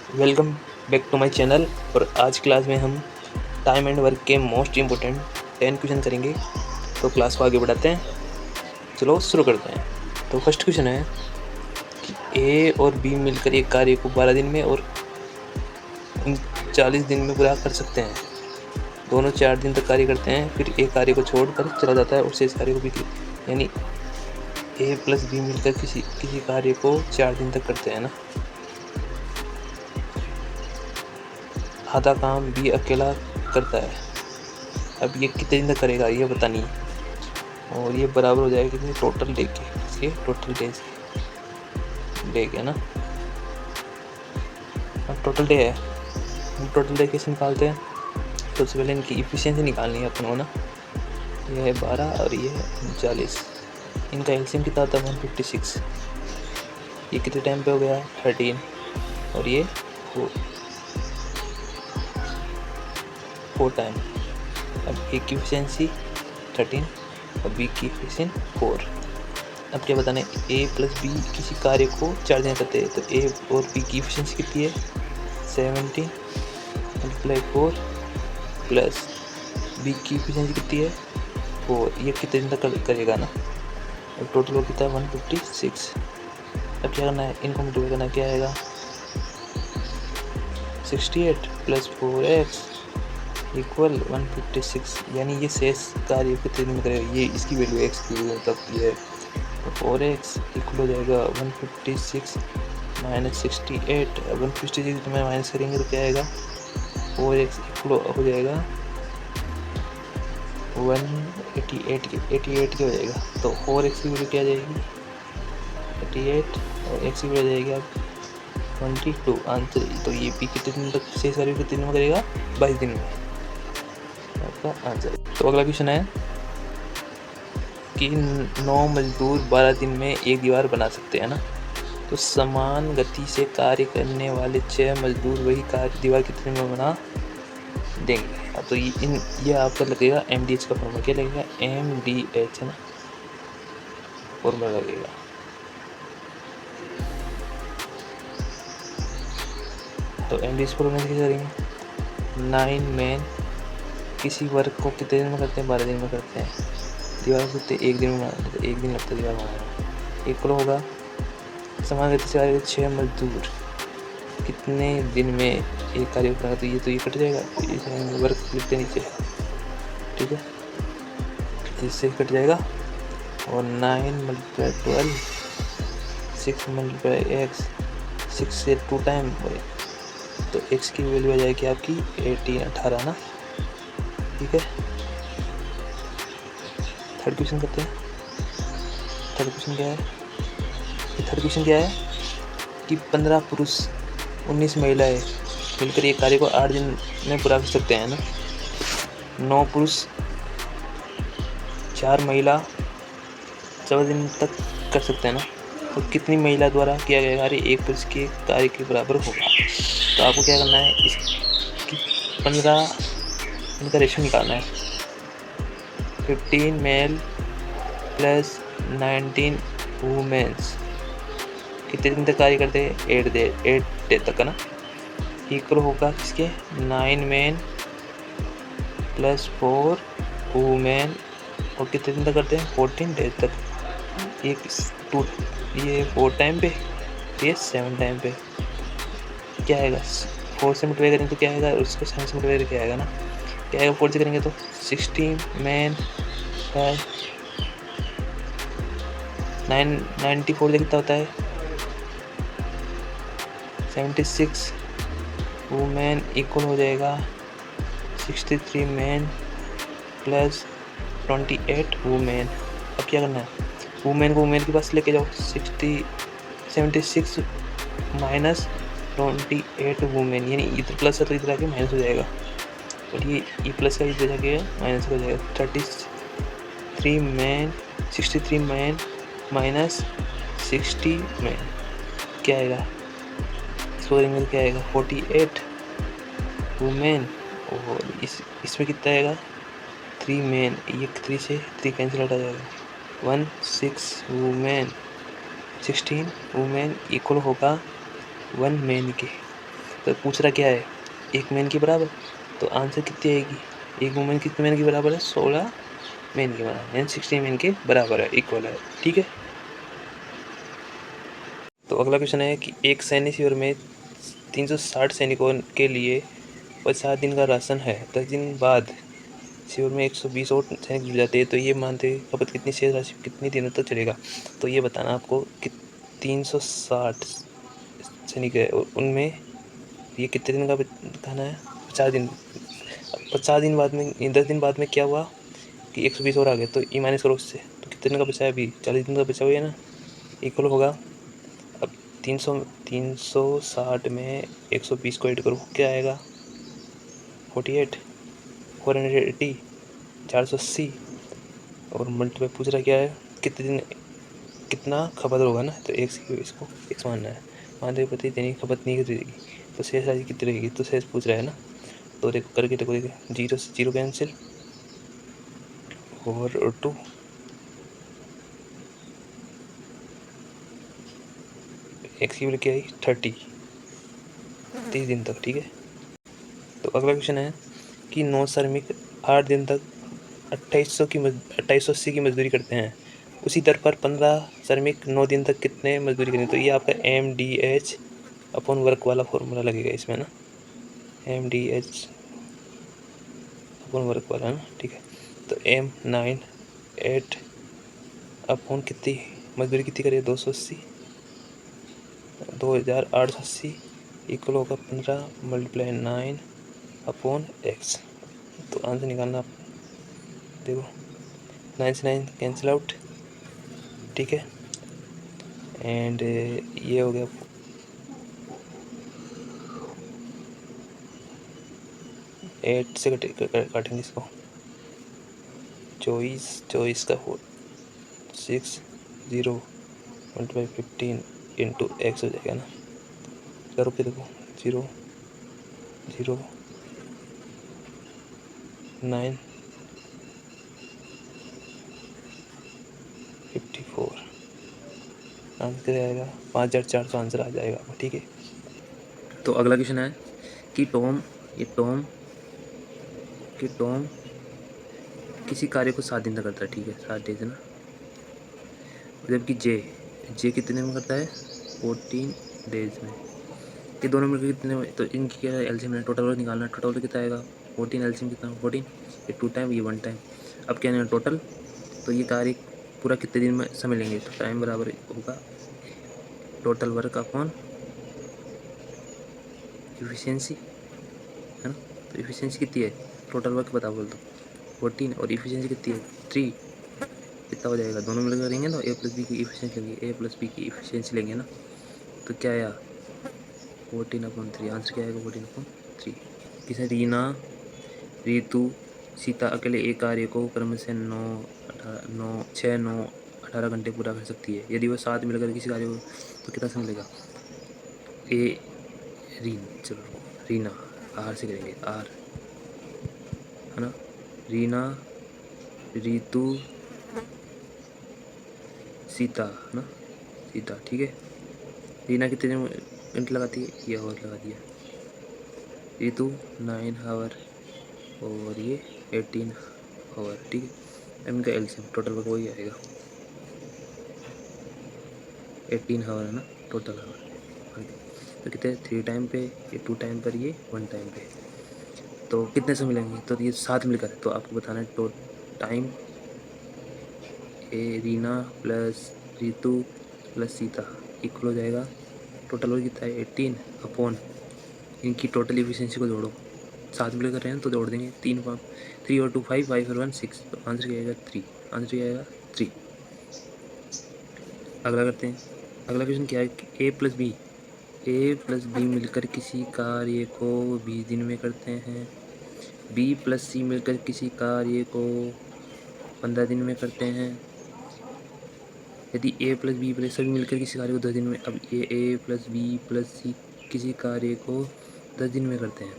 Welcome back to my channel. और आज class में हम टाइम एंड वर्क के मोस्ट इम्पोर्टेंट 10 क्वेश्चन करेंगे। तो क्लास को आगे बढ़ाते हैं, चलो शुरू करते हैं। तो फर्स्ट क्वेश्चन है कि ए और बी मिलकर एक कार्य को 12 दिन में और 40 दिन में पूरा कर सकते हैं। दोनों 4 दिन तक कार्य करते हैं, फिर एक कार्य को छोड़कर चला जाता है और शेष कार्य को भी, यानी ए प्लस बी मिलकर किसी कार्य को 4 दिन तक करते हैं ना। आधा काम बी अकेला करता है। अब ये कितने दिन तक करेगा ये पता नहीं, और ये बराबर हो जाएगा कितने टोटल डे के, इसके टोटल डे के ना। अब टोटल डे है, हम टोटल डे कैसे निकालते हैं? तो सबसे पहले इनकी इफिशिएंसी निकालनी है अपन को ना। ये है 12 और ये है 39, इनका एलसीएम कितना था 156। ये कितने टाइम पे हो गया 13 और ये 4 टाइम। अब ए की इफिशिएंसी 13 और बी की इफिशिएंसी 4। अब क्या बताना है? ए प्लस बी किसी कार्य को 4 दिन करते हैं, तो ए और बी की इफिशिएंसी कितनी है 17 मल्टीप्लाई 4 प्लस बी की इफिशिएंसी कितनी है 4। ये कितने दिन तक करेगा ना। अब टोटल वो कितना है 156। अब क्या करना है? इनको मल्टीप्लाई करना, क्या आएगा 68 प्लस 4x इक्वल 156। यानी ये शेष कार्य कितने दिन में करेगा, ये इसकी वैल्यू x की वैल्यू तब ये 4x इक्वल हो जाएगा 156 माइनस 68। 156 में माइनस करेंगे तो क्या आएगा 4x इक्वल हो जाएगा 188 के हो जाएगा। तो 4x की वैल्यू क्या आ जाएगी 88 और x की वैल्यू आ जाएगी अब 22 आंसर। तो ये भी कितने दिन तक शेष कार्य कितने दिन में करेगा 22 दिन में, आपका आंसर। तो अगला क्वेश्चन है कि 9 मजदूर 12 दिन में एक दीवार बना सकते हैं ना। तो समान गति से कार्य करने वाले 6 मजदूर वही दीवार कितने में बना देंगे। तो ये आपका लगेगा MDH का फॉर्मूला, क्या लगेगा MDH है ना, फॉर्मूला लगेगा। तो MDH फॉर्मूला कैसे करेंगे? 9 मैन किसी वर्क को कितने दिन में करते हैं 12 दिन में करते हैं। दीवार को एक दिन में बनाते हैं, 1 दिन लगता है दीवार बनाने। इक्वल होगा समान गति से कार्य 6 मजदूर कितने दिन में एक कार्य करना। तो ये कट जाएगा, इसे वर्क लिखते नीचे, ठीक है, इससे कट जाएगा। और 9 मल्टीप्लाई 12 6 मल्टीप्लाई x 6 से 2 टाइम, तो x की वैल्यू आ जाएगी आपकी 18 ना, ठीक है। थर्ड क्वेश्चन करते हैं। थर्ड क्वेश्चन क्या है कि 15 पुरुष 19 महिलाएं मिलकर एक कार्य को 8 दिन में पूरा कर सकते हैं ना। 9 पुरुष 4 महिला 14 दिन तक कर सकते हैं ना। तो कितनी महिला द्वारा किया गया कार्य एक पुरुष के कार्य के बराबर होगा। तो आपको क्या करना है, इसकी 15 इनका रेशो निकालना है। 15 मेल प्लस 19 वुमेन्स कितने दिन तक कार्य करते हैं 8 डे तक है ना। इक्वल होगा किसके 9 मैन प्लस 4 वुमेन, और कितने दिन तक करते हैं 14 डेज तक। ये 4 टाइम पे, ये 7 टाइम पे। क्या आएगा 4 से मल्टीप्लाई करेंगे तो क्या आएगा, उसको 7 से मल्टीप्लाई क्या आएगा ना, क्या आएगा 4 से करेंगे तो 16 मैन प्लस 94 से कितना होता है 76 वुमेन इक्वल हो जाएगा 63 मैन प्लस 28 वुमेन। अब क्या करना है, वुमेन को वुमेन के पास लेके जाओ, 76 माइनस 28 वुमेन, यानी इधर प्लस है तो इधर आके माइनस हो जाएगा, और ये प्लस का इधर जाके माइनस हो जाएगा। 63 मैन माइनस 60 मैन क्या आएगा, इसको करेंगे तो क्या आएगा 48 वुमेन, और इसमें कितना आएगा 3 मैन, ये 3 से 3 कैंसिल हटा जाएगा 16 वुमेन इक्वल होगा 1 मैन के। तो पूछ रहा क्या है, 1 मैन के बराबर। तो आंसर कितनी आएगी, 1 वुमेन कितने मैन के बराबर है, 16 मैन के बराबर, यानी 16 मैन के बराबर है, इक्वल है। ठीक है। तो अगला क्वेश्चन है कि एक सैन्य शिविर में 360 सैनिकों के लिए 50 दिन का राशन है। 10 दिन बाद शिविर में 120 और सैनिक जुड़ जाते हैं, तो ये मानते हैं खपत कितनी शेष राशि कितनी दिनों तक चलेगा। तो ये बताना आपको कि 360 सैनिक है और उनमें ये कितने दिन का खाना है, 50 दिन। 50 दिन बाद में, 10 दिन बाद में क्या हुआ कि 120 और आ गए, तो ई माइनस करो उससे, तो कितने दिन का बचा है, अभी 40 दिन का बचा हुआ है ना, इक्वल होगा। अब 360 में 120 को ऐड करो, क्या आएगा, 48, 480, 480 और मल्टीप्लाई पूछ रहा क्या है, कितने दिन कितना खपत होगा ना, तो इसको एक्स मानना है। मान रहे प्रति दैनिक खपत नहीं रहेगी, तो शेष राशि कितनी रहेगी, तो शेष पूछ रहा है ना, तो देखो करके देखो, जीरो से जीरो कैंसिल और 2, एक्स की वैल्यू क्या आई 30 दिन तक। ठीक है। तो अगला क्वेश्चन है कि 9 श्रमिक 8 दिन तक 2880 की मजदूरी करते हैं, उसी दर पर 15 श्रमिक 9 दिन तक कितने मजदूरी करेंगे। तो ये आपका MDH अपॉन वर्क वाला फॉर्मूला लगेगा इसमें ना, MDH अपॉन वर्क वाला ना। ठीक है। तो M98 अपॉन कितनी मजदूरी कितनी करें, 280, 2880 इक्वल होगा 15 मल्टीप्लाई 9 अपॉन x। तो आंसर निकालना आप देखो, 9 से 9 कैंसिल आउट। ठीक है। एंड ये हो गया 8 से काटेंगे इसको, 24 का 60 मल्टीप्लाई 15 इंटू एक्स हो जाएगा ना। करो फिर देखो, 0 0 9 54 आंसर आएगा 5400 आंसर आ जाएगा। ठीक है। तो अगला क्वेश्चन है कि टॉम किसी कार्य को 7 दिन तक करता है। ठीक है, 7 डेज है ना। जबकि जे कितने में करता है, 14 डेज में। ये दोनों मिलकर कितने में, तो इनकी क्या है एलसीएम है, टोटल वर्क निकालना है। टोटल वर्क कितना आएगा 14, एलसीएम कितना 14, ये 2 टाइम ये 1 टाइम। अब क्या है टोटल, तो ये कार्य पूरा कितने दिन में समय लेंगे, तो टाइम बराबर होगा टोटल वर्क अपॉन इफिशियंसी, है ना। तो इफिशियंसी कितनी है, टोटल वर्क बताओ बोल दो 14 और इफिशियंसी कितनी है 3, कितना हो जाएगा, दोनों मिलकर करेंगे ना, A प्लस बी की इफिशियंसी लेंगे, A प्लस बी की इफिशियंसी लेंगे ना। तो क्या आया 14/3, आंसर क्या आएगा 14/3। किसे रीना ऋतु सीता अकेले एक कार्य को क्रम से 9 घंटे पूरा कर सकती है। यदि वह 7 मिलकर किसी कार्य को, तो कितना समय लगेगा। रीना आर से करेंगे, आर है ना, रीना ऋतु सीता है ना, सीता। ठीक है। रीना कितने घंटे लगाती है, ये आवर लगा दिया, ऋतु 9 आवर और ये 18 आवर। ठीक है। इनका एलसीएम टोटल वर्क वही आएगा 18 आवर है ना, टोटल आवर। तो कितने 3 टाइम पे, ये 2 टाइम पर, ये 1 टाइम पे, तो कितने से मिलेंगे, तो ये 7 मिलकर है। तो आपको बताना है टोटल टाइम, ए रीना प्लस ऋतु प्लस सीता इक्वल हो जाएगा, टोटल वर्क कितना है 18 अपॉन इनकी टोटल इफिशियंसी को जोड़ो, 7 मिलकर रहे हैं तो जोड़ देंगे, 3 और 2 5, 5 और 1 6, तो आंसर क्या आएगा 3, आंसर क्या आएगा 3। अगला करते हैं। अगला क्वेश्चन क्या है कि ए प्लस बी मिलकर किसी कार्य को 20 दिन में करते हैं, बी प्लस सी मिलकर किसी कार्य को 15 दिन में करते हैं। यदि ए प्लस बी प्लस सभी मिलकर किसी कार्य को 10 दिन में, अब ये ए प्लस बी प्लस सी किसी कार्य को 10 दिन में करते हैं,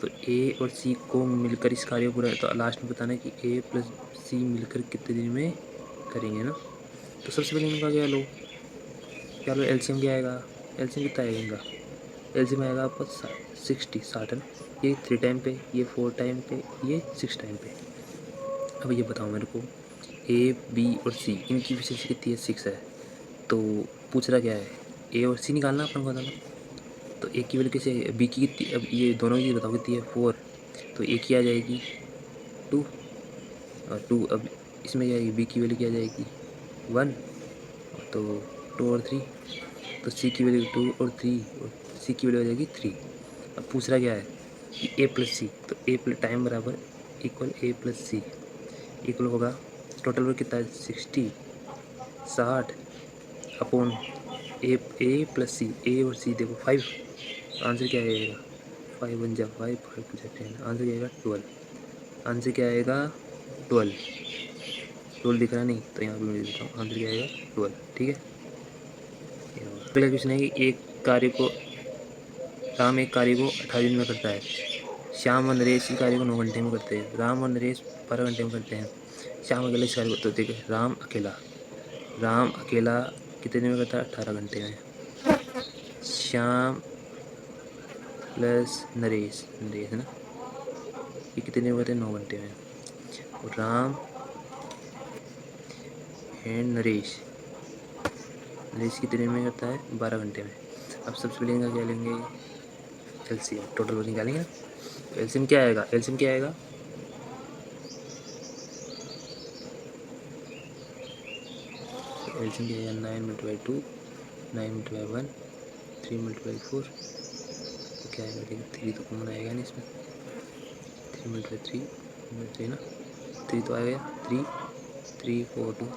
तो ए और सी को मिलकर इस कार्य को पूरा, तो लास्ट में बताना है कि ए प्लस सी मिलकर कितने दिन में करेंगे ना। तो सबसे पहले इनका क्या लो एलसीएम क्या आएगा, एलसीएम कितना आएगा इनका एलसीएम आएगा आपका 60 है ना। ये 3 टाइम पे, ये 4 टाइम पे, ये 6 टाइम पे। अब ये बताओ मेरे को, ए बी और सी इनकी एफिशिएंसी कितनी है? 6 है। तो पूछ रहा क्या है, ए और सी निकालना अपन को बताना। तो ए की वैल्यू कैसे, बी की कितनी, अब ये दोनों की बताओ कितनी है? 4। तो ए की आ जाएगी 2 और 2, अब इसमें क्या आएगी, बी की वैल्यू क्या आ जाएगी 1, तो 2 और 3, तो सी की वैल्यू 2 और 3 और सी की वैल्यू आ जाएगी 3। अब पूछ रहा क्या है कि ए प्लस सी, तो ए प्लस टाइम बराबर इक्वल ए प्लस सी इक्वल होगा, टोटल वर्क कितना है 60 अपॉन ए प्लस सी, ए और सी देखो 5। आंसर क्या आएगा, 5 1 जा 5, 5 2 जा 10, आंसर क्या आएगा 12। आंसर क्या आएगा 12। 12 दिख रहा नहीं तो यहाँ पे मैं लिख देता हूँ, आंसर क्या आएगा 12। ठीक है। अगला क्वेश्चन है कि राम एक कार्य को 18 दिन में करता है, श्याम और नरेश इस कार्य को 9 घंटे में करते हैं, राम और नरेश 12 घंटे में करते हैं, श्याम अकेला इस कार्य को, तो देखिए राम अकेला कितने दिन में करता है? 18 घंटे में। श्याम प्लस नरेश है ना, ये कितने दिन में करते हैं? 9 घंटे में। और राम एंड नरेश कितने दिन में करता है? 12 घंटे में। अब सबसे पहले क्या लेंगे, एलसीएम, टोटल वर्क निकालेंगे ना। तो एलसीएम क्या आएगा, एलसीएम क्या आएगा, एलसीएम क्या आएगा 9 मल्टीप्लाई 2, 9 मल्टीप्लाई 1, 3 मल्टीप्लाई 4, तो क्या आएगा, देखिए 3 तो कॉमन आएगा नहीं इसमें, 3 मल्टीप्लाई 3 ना, 3 तो आएगा 3 3 4 2,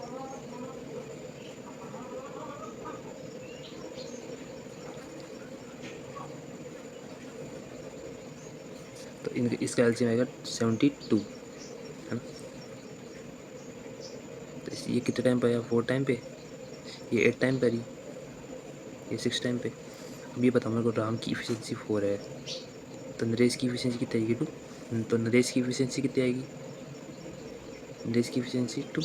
तो इसका एलसीएम आएगा 72 है ना। तो ये कितने टाइम पे आया, 4 टाइम पे, ये 8 टाइम पर, ये 6 टाइम पे। अब ये बताओ मेरे को, राम की इफिशियंसी 4 है, तो नरेश की इफिशियंसी कितनी आएगी 2, तो नरेश की इफिशियंसी कितनी आएगी, नरेश की इफिशियंसी 2,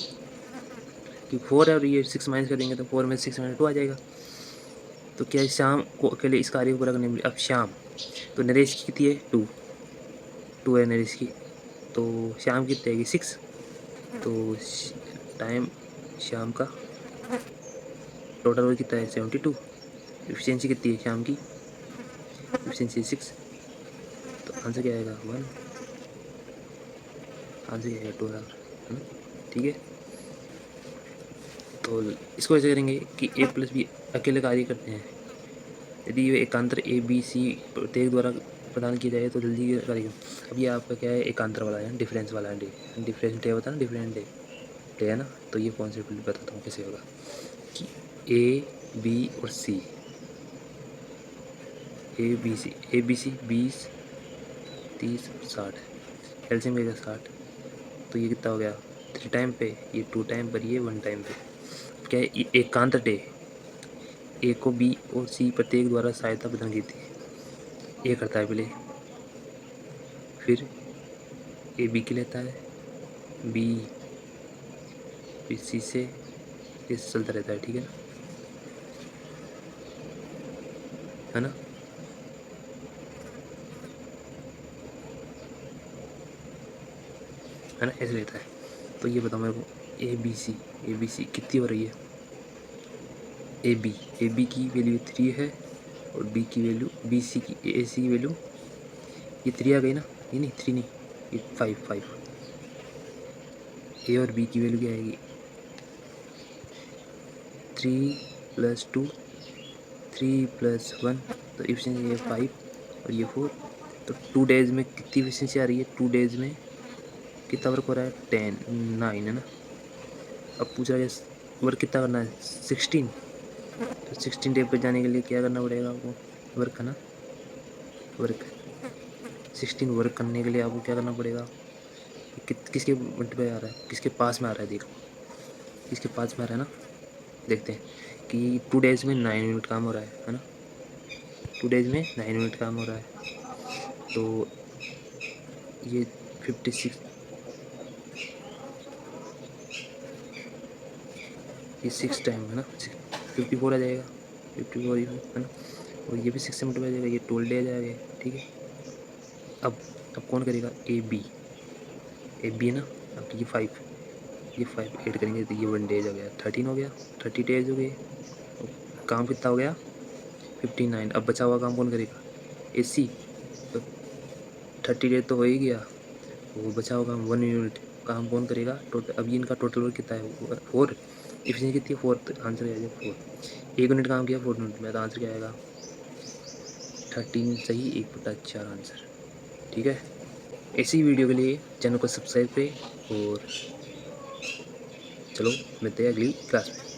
कि 4 है और ये 6 माइनस कर देंगे तो 4 में 6 माइनस 2 आ जाएगा। तो क्या शाम को अकेले इस कार्य को पूरा करने में, अब शाम, तो नरेश की कितनी है 2 है नरेश की, तो शाम की कितनी आएगी 6, तो टाइम शाम का टोटल वर्क कितना है 72, एफिशिएंसी कितनी है शाम की, एफिशिएंसी 6, तो आंसर क्या आएगा 1, आंसर क्या आएगा 2 है ना। ठीक है, तो इसको ऐसे करेंगे कि ए प्लस बी अकेले कार्य करते हैं, यदि ये एकांतर ए बी सी प्रत्येक द्वारा प्रदान किया जाए तो जल्दी करेगा। अब ये आपका क्या है, एकांतर वाला है, डिफरेंस वाला है, डिफरेंस डे होता है ना, डिफरेंट डे है ना। तो ये कॉन्सेप्ट बताता हूँ कैसे होगा कि ए बी और सी, ए बी सी 20 30 60, एलसीएम का 60, तो ये कितना हो गया 3 टाइम पे, ये 2 टाइम पर, ये 1 टाइम पे। क्या है, एकांतर डे, ए को बी और सी प्रत्येक द्वारा सहायता प्रदान की थी, ए करता है पहले, फिर ए बी की लेता है, बी फिर सी से, ये चलता रहता है। ठीक है ना, है ना, ऐसे रहता है। तो ये बताओ मेरे को, ए बी सी कितनी हो रही है, ए बी की वैल्यू 3 है और बी की वैल्यू, बी सी की, ए सी की वैल्यू ये 3 आ गई ना, ये नहीं 3 नहीं, ये 5, ए और बी की वैल्यू क्या आएगी 3 + 2, 3 + 1, तो एफिशिएंसी ये 5 और ये 4, तो 2 डेज में कितनी एफिशिएंसी आ रही है, 2 डेज में कितना वर्क हो रहा है 9 है ना। अब पूछ रहा है वर्क कितना करना है 16, तो 16 डे पर जाने के लिए क्या करना पड़ेगा आपको, वर्क है ना, वर्क 16 वर्क करने के लिए आपको क्या करना पड़ेगा, किसके मल्टीप्लाई आ रहा है, किसके पास में आ रहा है, देखो किसके पास में आ रहा है ना, देखते हैं कि 2 डेज में 9 यूनिट काम हो रहा है ना, 2 डेज में 9 यूनिट काम हो रहा है, तो ये 56, ये 6 टाइम है ना, 54 आ जाएगा, 54 है ना। और ये भी 6 से मल्टीप्लाई हो जाएगा, ये 12 डे आ जाएगा, ठीक है। अब अब कौन करेगा, ए बी है ना। अब ये 5 ऐड करेंगे तो ये 1 डेज हो गया, 13 हो गया, 30 डेज हो गए। काम कितना हो गया, 59। अब बचा हुआ काम कौन करेगा, ए सी। तो 30 डेज तो हो ही गया, वो बचा हुआ काम 1 यूनिट काम कौन करेगा टोटल। अभी इनका टोटल वर्क कितना है, 4। इफिशिएंसी कितनी है, 4। तो आंसर आ जाएगा 4। 1 यूनिट काम किया 4 यूनिट में, तो आंसर क्या आएगा, 13 सही, 1/4 आंसर, ठीक है। ऐसी वीडियो के लिए चैनल को सब्सक्राइब करें और चलो मिलते हैं अगली क्लास में।